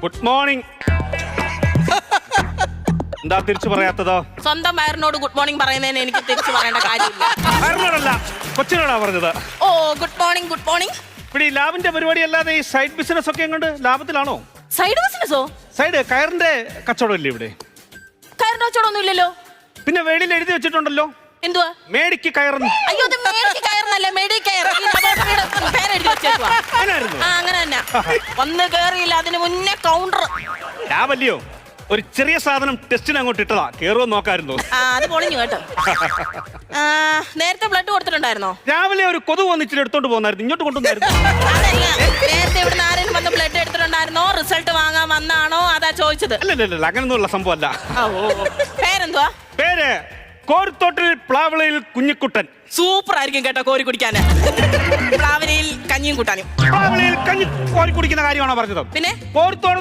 Good morning. എന്താ തിരിച്ചു പറയാത്തതോ? സ്വന്തം വയറിനോട് ഗുഡ് മോർണിംഗ് പറയുന്നതിന് എനിക്ക് തിരിച്ചു പറയേണ്ട കാര്യമില്ല. വയറിനോടല്ല, കൊച്ചിനോടാ പറഞ്ഞത്. ഓ ഗുഡ് മോർണിംഗ് ഗുഡ് മോർണിംഗ്. ഇവിടെ ഈ ലാബിന്റെ പരിപാടി അല്ലാതെ ഈ സൈഡ് ബിസിനസ് ഒക്കെ എങ്ങോട്ട് ലാഭത്തിലാണോ? സൈഡ് ബിസിനസ്സോ? സൈഡ് കയറിന്റെ കച്ചവടം ഇല്ലേ ഇവിടെ? കയറിന്റെ കച്ചവടമൊന്നും ഇല്ലല്ലോ. പിന്നെ വേടിയിൽ എഴുതി വെച്ചിട്ടുണ്ടല്ലോ, എന്തുവാ? മേടിക്ക് കയറുന്നു. അയ്യോ, അത് മേടിക്ക് കയറുന്നല്ലേ, മേടി കയർ. പേരെഴുതി വെച്ചേക്കുവാ. അങ്ങനെ തന്നെ. വന്ന് കേറിയില്ല, അതിന് മുന്നേ കൗണ്ടർ. ലാഭല്ലയോ? ഒരു ചെറിയ സാധനം ടെസ്റ്റിന് അങ്ങോട്ട് ഇട്ടതാ, കേറുവോ നോക്കായിരുന്നു. അത് പൊളിഞ്ഞു കേട്ടോ. നേരത്തെ ബ്ലഡ് കൊടുത്തിട്ടുണ്ടായിരുന്നോ? രാവിലെ ഒരു കൊതുക് വന്നിച്ചിട്ട് എടുത്തോണ്ട് പോകുന്നായിരുന്നു, ഇങ്ങോട്ട് കൊണ്ടുവന്നായിരുന്നു. അതല്ല, നേരത്തെ ഇവിടുന്ന് ആരെങ്കിലും വന്ന് ബ്ലഡ് എടുത്തിട്ടുണ്ടായിരുന്നോ? റിസൾട്ട് വാങ്ങാൻ വന്നാണോ? അതാ ചോദിച്ചത്. അല്ലല്ല, അങ്ങനൊന്നുമുള്ള സംഭവം അല്ല. പേരെന്തുവാ? പേര് കോരിത്തോട്ടിൽ പ്ലാവിളയിൽ കുഞ്ഞിക്കുട്ടൻ. സൂപ്പർ ആയിരിക്കും കേട്ടോ കോരി കുടിക്കാന്. പ്ലാവിലയിൽ കഞ്ഞിയും കൂട്ടാനും. പ്ലാവിളയിൽ കഞ്ഞി കോരി കുടിക്കുന്ന കാര്യമാണോ പറഞ്ഞത്? പിന്നെ കോരിത്തോട്